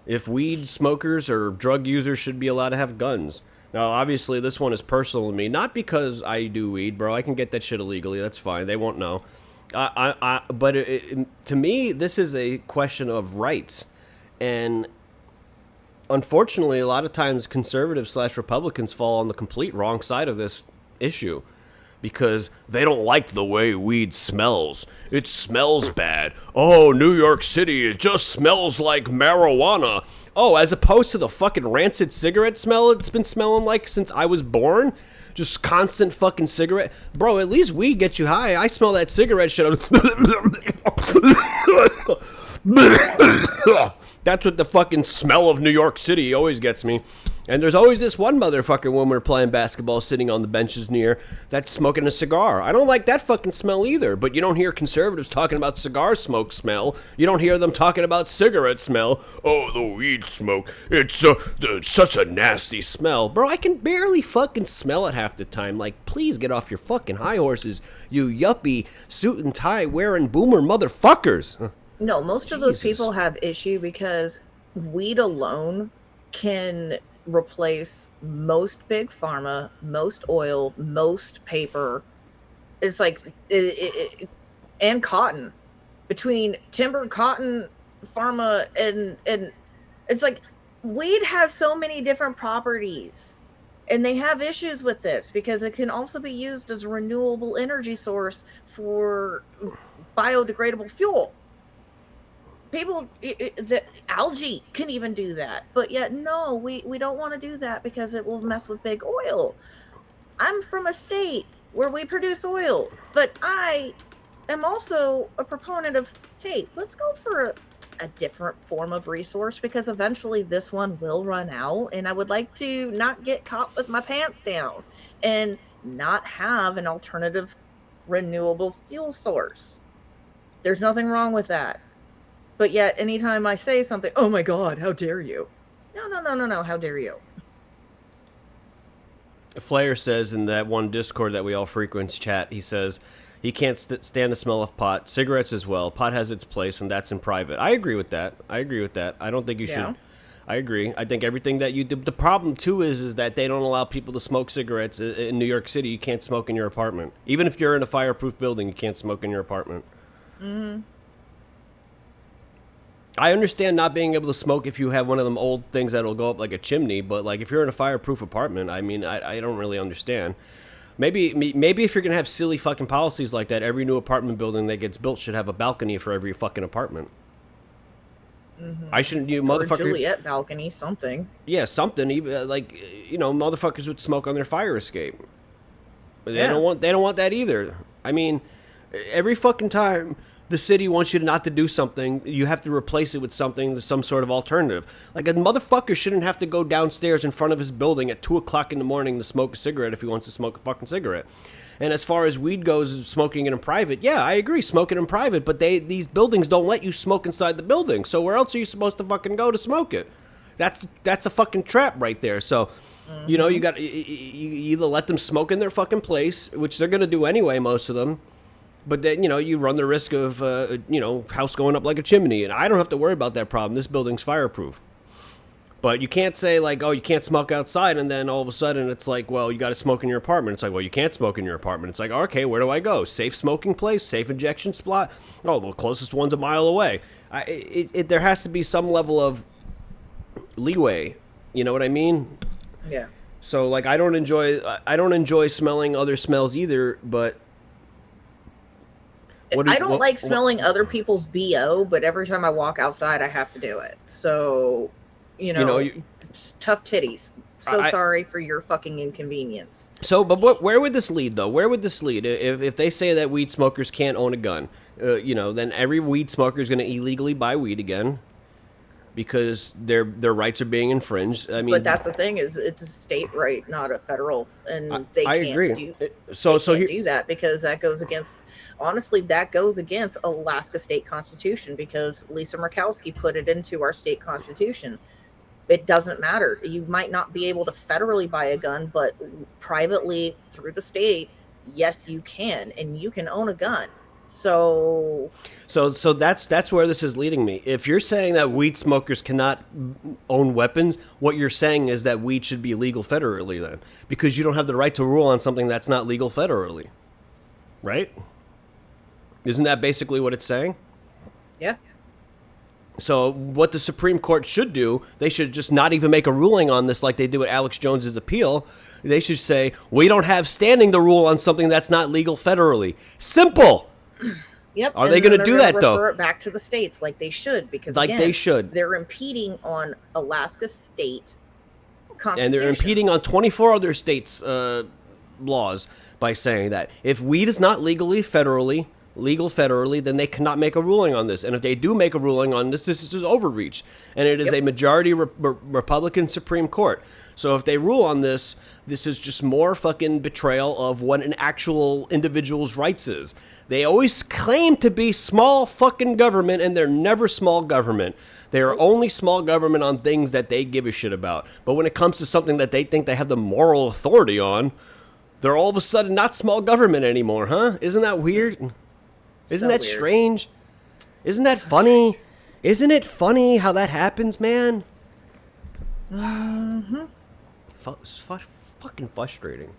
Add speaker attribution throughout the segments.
Speaker 1: if weed smokers or drug users should be allowed to have guns. Now, obviously, this one is personal to me, not because I do weed, bro. I can get that shit illegally. That's fine. They won't know. But to me, this is a question of rights, and unfortunately, a lot of times conservatives slash Republicans fall on the complete wrong side of this issue because they don't like the way weed smells. It smells bad. Oh, New York City, it just smells like marijuana. Oh, as opposed to the fucking rancid cigarette smell it's been smelling like since I was born. Just constant fucking cigarette. Bro, at least weed gets you high. I smell that cigarette shit. That's what the fucking smell of New York City always gets me. And there's always this one motherfucker when we're playing basketball sitting on the benches near that's smoking a cigar. I don't like that fucking smell either, but you don't hear conservatives talking about cigar smoke smell. You don't hear them talking about cigarette smell. Oh, the weed smoke. It's such a nasty smell. Bro, I can barely fucking smell it half the time. Like, please get off your fucking high horses, you yuppie suit and tie wearing boomer motherfuckers.
Speaker 2: No, most of those people have issue because weed alone can replace most big pharma, most oil, most paper. It's like and cotton. Between timber, cotton, pharma, and it's like weed has so many different properties, and they have issues with this because it can also be used as a renewable energy source for biodegradable fuel. People, the algae can even do that, but yet no, we don't want to do that because it will mess with big oil. I'm from a state where we produce oil, but I am also a proponent of, hey, let's go for a different form of resource because eventually this one will run out, and I would like to not get caught with my pants down and not have an alternative renewable fuel source. There's nothing wrong with that. But yet, anytime I say something, oh my God, how dare you? No, how dare you?
Speaker 1: Flair says in that one Discord that we all frequent chat, he says he can't stand the smell of pot. Cigarettes as well. Pot has its place, and that's in private. I agree with that. I don't think you should. I agree. I think everything that you do. The problem too is that they don't allow people to smoke cigarettes in New York City. You can't smoke in your apartment, even if you're in a fireproof building. You can't smoke in your apartment.
Speaker 2: Mm-hmm.
Speaker 1: I understand not being able to smoke if you have one of them old things that'll go up like a chimney, but like if you're in a fireproof apartment, I mean, I don't really understand. Maybe if you're gonna have silly fucking policies like that, every new apartment building that gets built should have a balcony for every fucking apartment.
Speaker 2: Mm-hmm.
Speaker 1: I shouldn't, you
Speaker 2: or
Speaker 1: motherfucker.
Speaker 2: Juliet balcony, something.
Speaker 1: Yeah, something. Even like motherfuckers would smoke on their fire escape. They
Speaker 2: Yeah.
Speaker 1: don't want that either. I mean, every fucking time the city wants you not to do something, you have to replace it with something, some sort of alternative. Like a motherfucker shouldn't have to go downstairs in front of his building at 2 o'clock in the morning to smoke a cigarette if he wants to smoke a fucking cigarette. And as far as weed goes, smoking it in private, yeah, I agree, smoke it in private. But these buildings don't let you smoke inside the building. So where else are you supposed to fucking go to smoke it? That's a fucking trap right there. So, you got you either let them smoke in their fucking place, which they're gonna do anyway, most of them. But then, you run the risk of, house going up like a chimney. And I don't have to worry about that problem. This building's fireproof. But you can't say, like, oh, you can't smoke outside. And then all of a sudden it's like, well, you got to smoke in your apartment. It's like, well, you can't smoke in your apartment. It's like, okay, where do I go? Safe smoking place? Safe injection spot? Oh, the closest one's a mile away. There has to be some level of leeway. You know what I mean?
Speaker 2: Yeah.
Speaker 1: So, like, I don't enjoy smelling other smells either, but
Speaker 2: I don't like smelling other people's BO, but every time I walk outside, I have to do it. So, it's tough titties. So sorry for your fucking inconvenience.
Speaker 1: So, but where would this lead, though? Where would this lead? If they say that weed smokers can't own a gun, then every weed smoker is going to illegally buy weed again because their rights are being infringed. I mean,
Speaker 2: but that's the thing is it's a state right, not a federal, and they can't
Speaker 1: agree.
Speaker 2: do that because that goes against. Honestly, that goes against Alaska state constitution because Lisa Murkowski put it into our state constitution. It doesn't matter. You might not be able to federally buy a gun, but privately through the state, yes, you can, and you can own a gun. So
Speaker 1: So that's where this is leading me. If you're saying that weed smokers cannot own weapons, what you're saying is that weed should be legal federally then, because you don't have the right to rule on something that's not legal federally, right? Isn't that basically what it's saying?
Speaker 2: yeah.
Speaker 1: So what the Supreme Court should do, they should just not even make a ruling on this like they did with Alex Jones's appeal. They should say, we don't have standing to rule on something that's not legal federally. Simple.
Speaker 2: Yep.
Speaker 1: Are they going to do that, though?
Speaker 2: Refer it back to the states like they should, because
Speaker 1: Like
Speaker 2: again,
Speaker 1: they should.
Speaker 2: They're impeding on Alaska state constitutions.
Speaker 1: And they're impeding on 24 other states' laws by saying that if weed is not legal federally, then they cannot make a ruling on this. And if they do make a ruling on this, this is just overreach. And it is a majority Republican Supreme Court. So if they rule on this, this is just more fucking betrayal of what an actual individual's rights is. They always claim to be small fucking government, and they're never small government. They are only small government on things that they give a shit about. But when it comes to something that they think they have the moral authority on, they're all of a sudden not small government anymore, huh? Isn't that weird? Isn't that strange? Isn't that funny? Isn't it funny how that happens, man?
Speaker 2: Mm-hmm.
Speaker 1: It's fucking frustrating.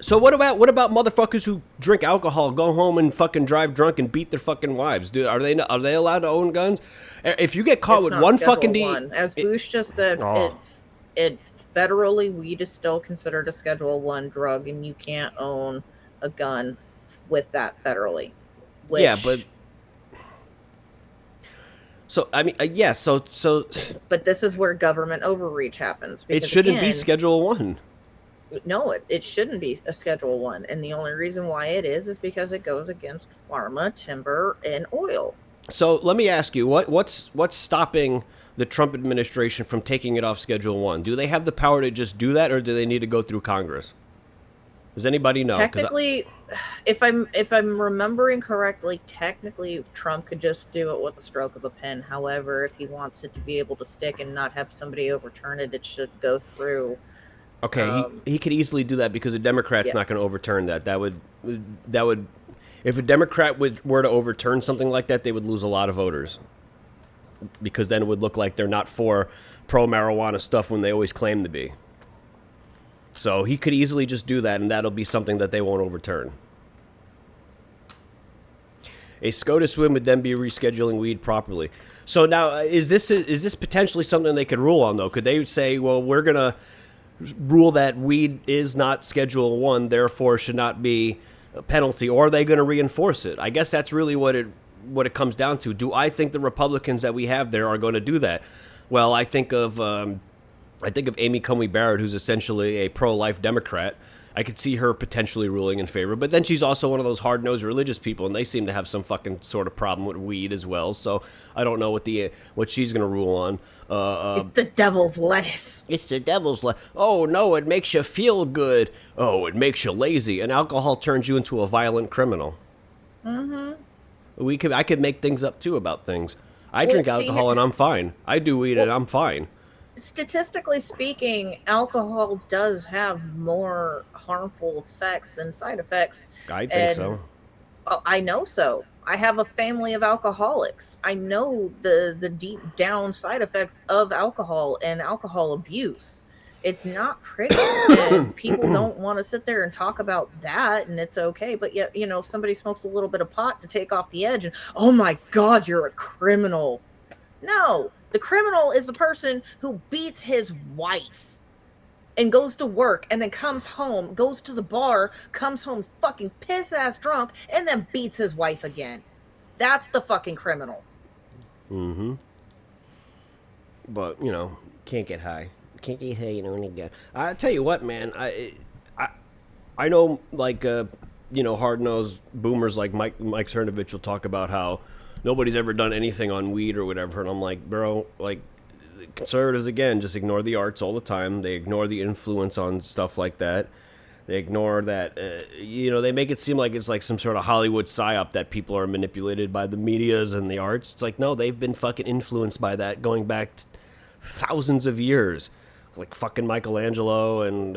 Speaker 1: So what about motherfuckers who drink alcohol, go home and fucking drive drunk and beat their fucking wives? Dude, are they allowed to own guns? If you get caught with one fucking
Speaker 2: as Bush just said, it federally weed is still considered a Schedule 1 drug, and you can't own a gun with that federally. Which,
Speaker 1: yeah, but so I mean, yes. So
Speaker 2: but this is where government overreach happens.
Speaker 1: It shouldn't be Schedule 1.
Speaker 2: No, it shouldn't be a Schedule 1, and the only reason why it is because it goes against pharma, timber, and oil.
Speaker 1: So let me ask you, what's stopping the Trump administration from taking it off Schedule 1? Do they have the power to just do that, or do they need to go through Congress? Does anybody know?
Speaker 2: Technically, if I'm remembering correctly, technically Trump could just do it with a stroke of a pen. However, if he wants it to be able to stick and not have somebody overturn it, it should go through.
Speaker 1: Okay, he could easily do that because a Democrat's not going to overturn that. That would, if a Democrat were to overturn something like that, they would lose a lot of voters. Because then it would look like they're not for pro-marijuana stuff when they always claim to be. So he could easily just do that, and that'll be something that they won't overturn. A SCOTUS win would then be rescheduling weed properly. So now, is this potentially something they could rule on, though? Could they say, well, we're going to rule that weed is not Schedule 1, therefore should not be a penalty, or are they going to reinforce it? I guess that's really what it comes down to. Do I think the Republicans that we have there are going to do that? Well, I think of Amy Coney Barrett, who's essentially a pro-life Democrat. I could see her potentially ruling in favor, but then she's also one of those hard-nosed religious people, and they seem to have some fucking sort of problem with weed as well. So I don't know what she's going to rule on.
Speaker 2: It's the devil's lettuce.
Speaker 1: It's the devil's lettuce. Oh no, it makes you feel good. Oh, it makes you lazy. And alcohol turns you into a violent criminal. Mm-hmm. I could make things up too about things. I drink alcohol and I'm fine. I do weed and I'm fine.
Speaker 2: Statistically speaking, alcohol does have more harmful effects and side effects.
Speaker 1: I think so.
Speaker 2: I know so. I have a family of alcoholics. I know the deep down side effects of alcohol and alcohol abuse. It's not pretty, and people don't want to sit there and talk about that, and it's okay. But yet, somebody smokes a little bit of pot to take off the edge, and oh my God, you're a criminal. No, the criminal is the person who beats his wife and goes to work and then comes home, goes to the bar, comes home fucking piss-ass drunk, and then beats his wife again. That's the fucking criminal.
Speaker 1: Mm-hmm. But, can't get high. Can't get high, again. I tell you what, man, I know, like, hard-nosed boomers like Mike Cernovich will talk about how nobody's ever done anything on weed or whatever, and I'm like, bro, like, conservatives, again, just ignore the arts all the time. They ignore the influence on stuff like that. They ignore that, they make it seem like it's like some sort of Hollywood psyop that people are manipulated by the medias and the arts. It's like, no, they've been fucking influenced by that going back thousands of years. like fucking Michelangelo and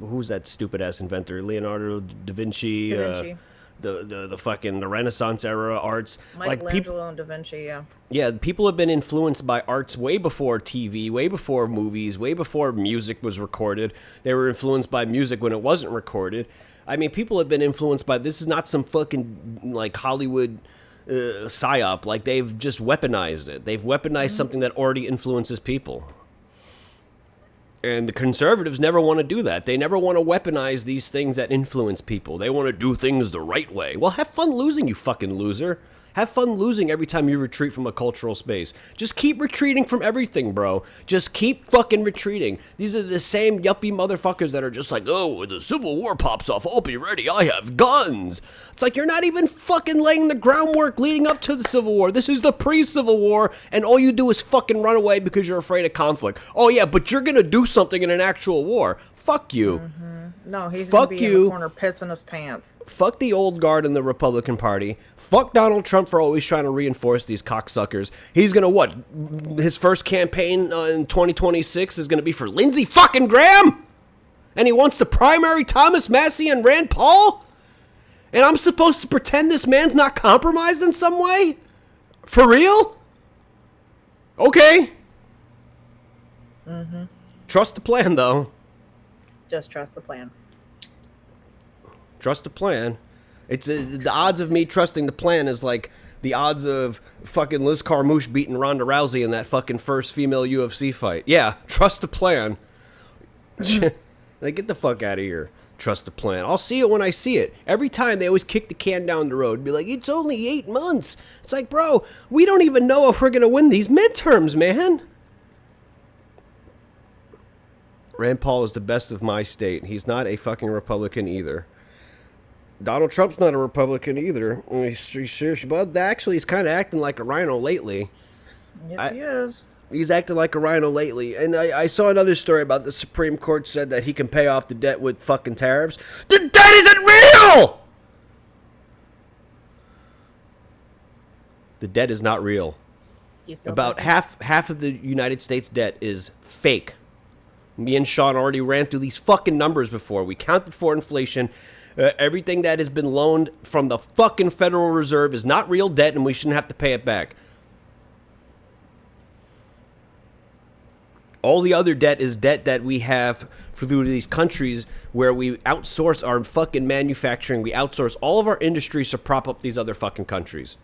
Speaker 1: who's that stupid ass inventor? Leonardo da Vinci.
Speaker 2: Da Vinci.
Speaker 1: The fucking the Renaissance era arts.
Speaker 2: Michelangelo and Da Vinci, yeah.
Speaker 1: Yeah, people have been influenced by arts way before TV, way before movies, way before music was recorded. They were influenced by music when it wasn't recorded. I mean, people have been influenced by, this is not some fucking like Hollywood psyop. Like, they've just weaponized it. They've weaponized something that already influences people. And the conservatives never want to do that. They never want to weaponize these things that influence people. They want to do things the right way. Well, have fun losing, you fucking loser. Have fun losing every time you retreat from a cultural space. Just keep retreating from everything, bro. Just keep fucking retreating. These are the same yuppie motherfuckers that are just like, oh, when the Civil War pops off, I'll be ready. I have guns. It's like, you're not even fucking laying the groundwork leading up to the Civil War. This is the pre-Civil War, and all you do is fucking run away because you're afraid of conflict. Oh, yeah, but you're going to do something in an actual war. Fuck you.
Speaker 2: No, he's going to be in the corner pissing his pants.
Speaker 1: Fuck the old guard in the Republican Party. Fuck Donald Trump for always trying to reinforce these cocksuckers. He's going to what? His first campaign in 2026 is going to be for Lindsey fucking Graham? And he wants to primary Thomas Massie and Rand Paul? And I'm supposed to pretend this man's not compromised in some way? For real? Okay. Trust the plan, though.
Speaker 2: Just trust the plan.
Speaker 1: Trust the plan. It's the odds of me trusting the plan is like the odds of fucking Liz Carmouche beating Ronda Rousey in that fucking first female UFC fight. Yeah, trust the plan. Like, get the fuck out of here. Trust the plan. I'll see it when I see it. Every time they always kick the can down the road. Be like, it's only 8 months. It's like, bro, we don't even know if we're going to win these midterms, man. Rand Paul is the best of my state. He's not a fucking Republican either. Donald Trump's not a Republican either. He's seriously, but actually he's kind of acting like a rhino lately.
Speaker 2: Yes, he is.
Speaker 1: He's acting like a rhino lately. And I saw another story about the Supreme Court said that he can pay off the debt with fucking tariffs. The debt isn't real! The debt is not real. About half of the United States debt is fake. Me and Sean already ran through these fucking numbers before. We counted for inflation. Everything that has been loaned from the fucking Federal Reserve is not real debt, and we shouldn't have to pay it back. All the other debt is debt that we have through these countries where we outsource our fucking manufacturing. We outsource all of our industries to prop up these other fucking countries.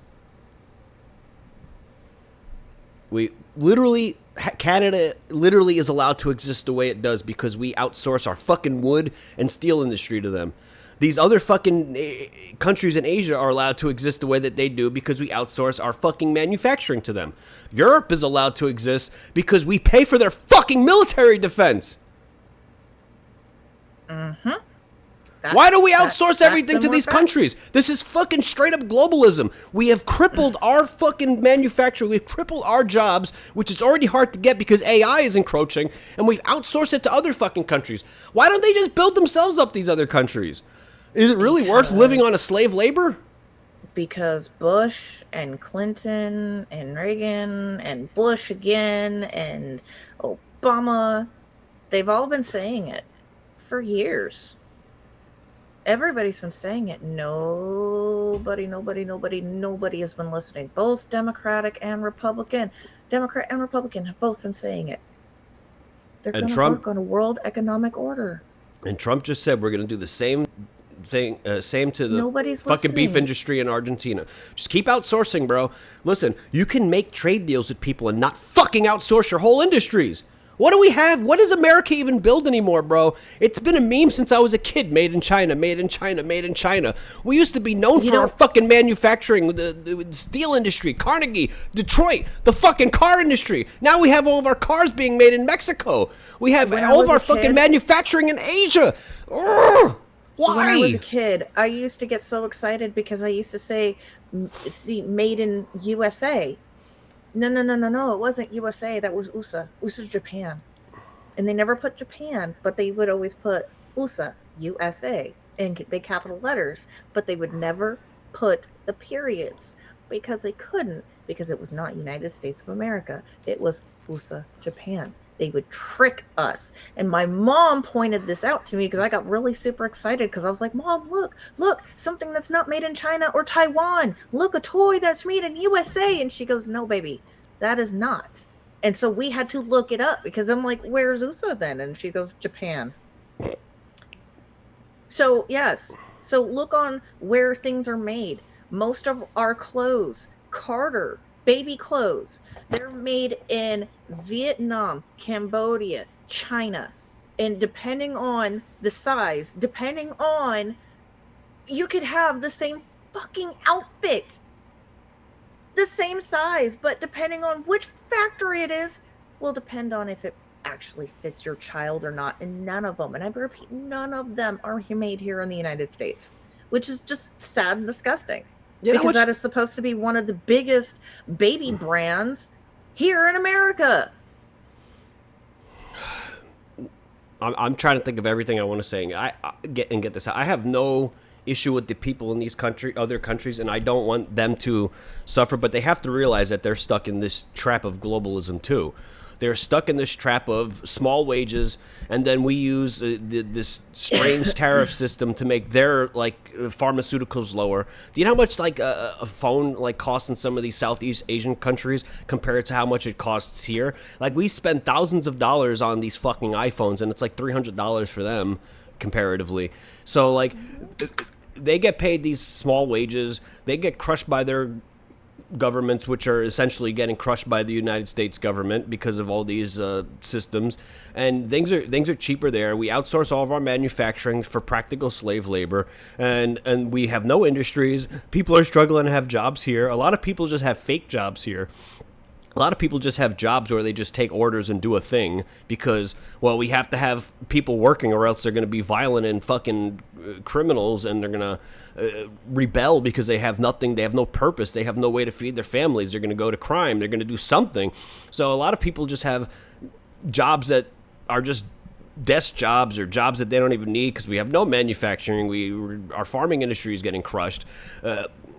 Speaker 1: We literally... Canada literally is allowed to exist the way it does because we outsource our fucking wood and steel industry to them. These other fucking countries in Asia are allowed to exist the way that they do because we outsource our fucking manufacturing to them. Europe is allowed to exist because we pay for their fucking military defense. Why do we outsource everything to these countries? This is fucking straight up globalism. We have crippled our fucking manufacturing. We've crippled our jobs, which is already hard to get because AI is encroaching, and we've outsourced it to other fucking countries. Why don't they just build themselves up, these other countries? Is it really worth living on a slave labor?
Speaker 2: Because Bush and Clinton and Reagan and Bush again and Obama, they've all been saying it for years. Everybody's been saying it. Nobody has been listening. Both Democrat and Republican have both been saying it. They're going to work on a world economic order.
Speaker 1: And Trump just said we're going to do the same thing, same to the
Speaker 2: Nobody's
Speaker 1: fucking
Speaker 2: listening.
Speaker 1: beef industry in Argentina. Just keep outsourcing, bro. Listen, you can make trade deals with people and not fucking outsource your whole industries. What do we have? What does America even build anymore, bro? It's been a meme since I was a kid. Made in China, made in China, made in China. We used to be known for our fucking manufacturing, the steel industry, Carnegie, Detroit, the fucking car industry. Now we have all of our cars being made in Mexico. We have all of our fucking manufacturing in Asia. Ugh, why?
Speaker 2: When I was a kid, I used to get so excited because I used to say, see, made in USA. No, it wasn't USA. That was USA. USA's Japan. And they never put Japan, but they would always put USA, USA, in big capital letters. But they would never put the periods because they couldn't, because it was not United States of America. It was USA, Japan. They would trick us. And my mom pointed this out to me because I got really super excited because I was like, Mom, look, something that's not made in China or Taiwan. Look, a toy that's made in USA. And she goes, no, baby, that is not. And so we had to look it up because I'm like, where's USA then? And she goes, Japan. So, yes. So look on where things are made. Most of our clothes, Carter, baby clothes, they're made in Vietnam, Cambodia, China. And depending on the size, you could have the same fucking outfit, the same size, but depending on which factory it is, will depend on if it actually fits your child or not. And none of them, and I repeat, none of them are made here in the United States, which is just sad and disgusting. Because that is supposed to be one of the biggest baby brands here in America.
Speaker 1: I'm trying to think of everything I want to say. I get this out. I have no issue with the people in these other countries, and I don't want them to suffer. But they have to realize that they're stuck in this trap of globalism too. They're stuck in this trap of small wages, and then we use this strange tariff system to make their pharmaceuticals lower. Do you know how much a phone costs in some of these Southeast Asian countries compared to how much it costs here? Like, we spend thousands of dollars on these fucking iPhones, and it's like $300 for them comparatively. So they get paid these small wages. They get crushed by their governments, which are essentially getting crushed by the United States government because of all these systems, and things are cheaper there. We outsource all of our manufacturing for practical slave labor, and we have no industries. People are struggling to have jobs here. A lot of people just have fake jobs here. A lot of people just have jobs where they just take orders and do a thing because, well, we have to have people working or else they're going to be violent and fucking criminals, and they're going to rebel because they have nothing. They have no purpose. They have no way to feed their families. They're going to go to crime. They're going to do something. So a lot of people just have jobs that are just desk jobs or jobs that they don't even need because we have no manufacturing. Our farming industry is getting crushed.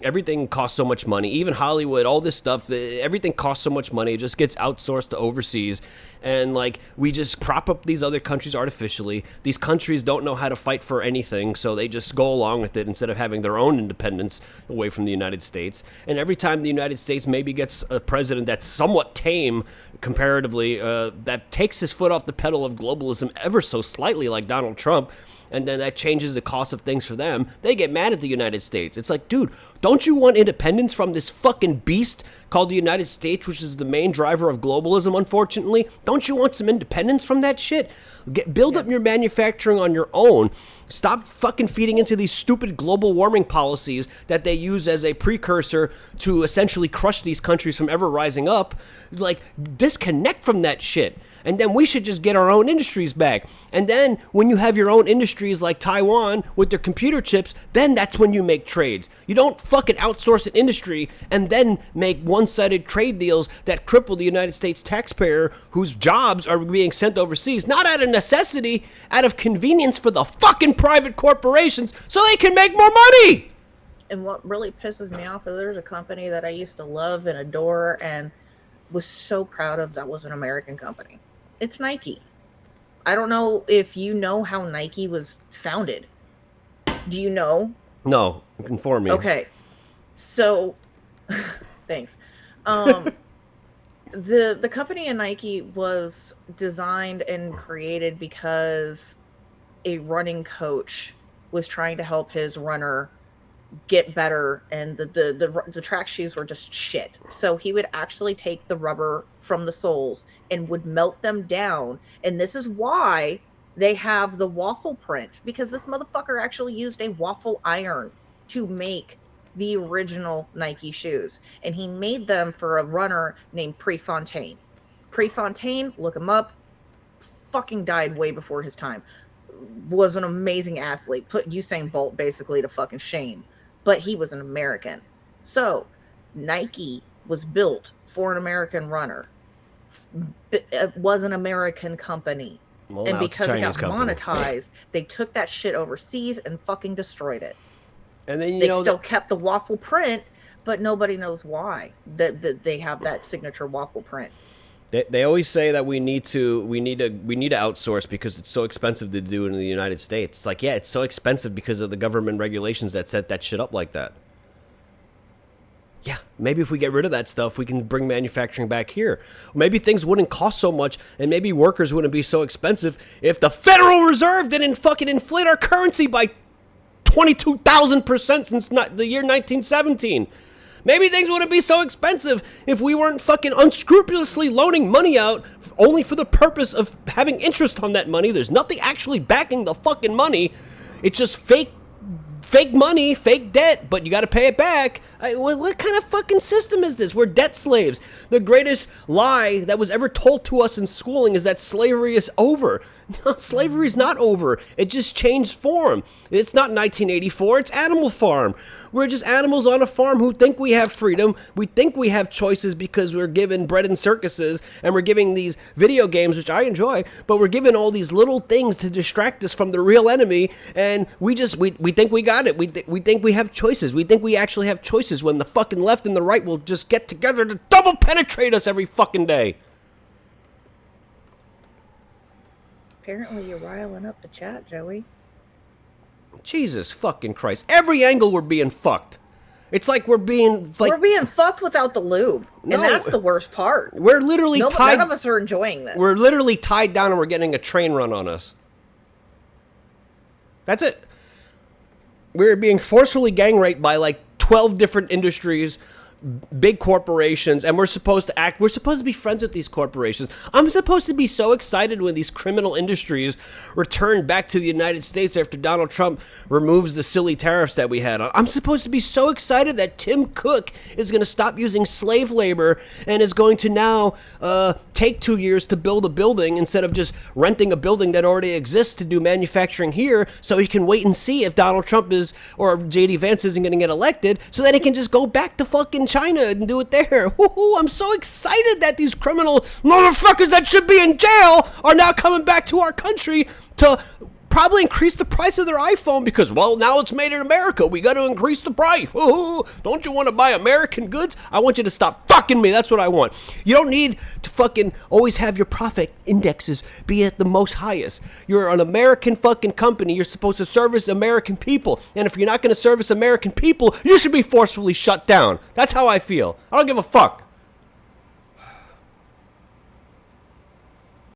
Speaker 1: Everything costs so much money. Even Hollywood, all this stuff, everything costs so much money. It just gets outsourced to overseas. And we just prop up these other countries artificially. These countries don't know how to fight for anything, so they just go along with it instead of having their own independence away from the United States. And every time the United States maybe gets a president that's somewhat tame comparatively, that takes his foot off the pedal of globalism ever so slightly, like Donald Trump, and then that changes the cost of things for them, they get mad at the United States. It's like, dude, don't you want independence from this fucking beast called the United States, which is the main driver of globalism, unfortunately? Don't you want some independence from that shit? Build up your manufacturing on your own. Stop fucking feeding into these stupid global warming policies that they use as a precursor to essentially crush these countries from ever rising up. Disconnect from that shit. And then we should just get our own industries back. And then when you have your own industries like Taiwan with their computer chips, then that's when you make trades. You don't fucking outsource an industry and then make one-sided trade deals that cripple the United States taxpayer whose jobs are being sent overseas, not out of necessity, out of convenience for the fucking private corporations so they can make more money.
Speaker 2: And what really pisses me off is there's a company that I used to love and adore and was so proud of that was an American company. It's Nike. I don't know if you know how Nike was founded. Do you know?
Speaker 1: No, inform me.
Speaker 2: Okay. So, thanks. The company in Nike was designed and created because a running coach was trying to help his runner get better, and the track shoes were just shit. So he would actually take the rubber from the soles and would melt them down. And this is why they have the waffle print, because this motherfucker actually used a waffle iron to make the original Nike shoes. And he made them for a runner named Prefontaine. Prefontaine, look him up, fucking died way before his time. Was an amazing athlete. Put Usain Bolt basically to fucking shame. But he was an American. So Nike was built for an American runner. It was an American company.
Speaker 1: Well,
Speaker 2: and because it got
Speaker 1: company.
Speaker 2: monetized, they took that shit overseas and fucking destroyed it.
Speaker 1: And then
Speaker 2: they still kept the waffle print, but nobody knows why that they have that signature waffle print.
Speaker 1: They always say that we need to outsource because it's so expensive to do in the United States. It's like, yeah, it's so expensive because of the government regulations that set that shit up like that. Yeah, maybe if we get rid of that stuff, we can bring manufacturing back here. Maybe things wouldn't cost so much, and maybe workers wouldn't be so expensive if the Federal Reserve didn't fucking inflate our currency by 22,000% since the year 1917. Maybe things wouldn't be so expensive if we weren't fucking unscrupulously loaning money out only for the purpose of having interest on that money. There's nothing actually backing the fucking money. It's just fake money, fake debt, but you got to pay it back. What kind of fucking system is this? We're debt slaves. The greatest lie that was ever told to us in schooling is that slavery is over. No, slavery's not over. It just changed form. It's not 1984, it's Animal Farm. We're just animals on a farm who think we have freedom. We think we have choices because we're given bread and circuses, and we're giving these video games, which I enjoy, but we're given all these little things to distract us from the real enemy, and we think we got it. We think we have choices. We think we actually have choices when the fucking left and the right will just get together to double penetrate us every fucking day.
Speaker 2: Apparently you're riling up the chat, Joey.
Speaker 1: Jesus fucking Christ. Every angle we're being fucked. It's like we're being
Speaker 2: fucked without the lube. No, and that's the worst part.
Speaker 1: We're literally tied.
Speaker 2: None of us are enjoying this.
Speaker 1: We're literally tied down and we're getting a train run on us. That's it. We're being forcefully gang raped by like 12 different industries, big corporations, and we're supposed to be friends with these corporations. I'm supposed to be so excited when these criminal industries return back to the United States after Donald Trump removes the silly tariffs that we had. I'm supposed to be so excited that Tim Cook is going to stop using slave labor and is going to now take 2 years to build a building instead of just renting a building that already exists to do manufacturing here, so he can wait and see if Donald Trump or J.D. Vance isn't going to get elected, so that he can just go back to fucking China and do it there. Woohoo, I'm so excited that these criminal motherfuckers that should be in jail are now coming back to our country to probably increase the price of their iPhone because, well, now it's made in America. We got to increase the price. Woohoo, don't you want to buy American goods? I want you to stop fucking me. That's what I want. You don't need to fucking always have your profit indexes be at the most highest. You're an American fucking company. You're supposed to service American people. And if you're not going to service American people, you should be forcefully shut down. That's how I feel. I don't give a fuck.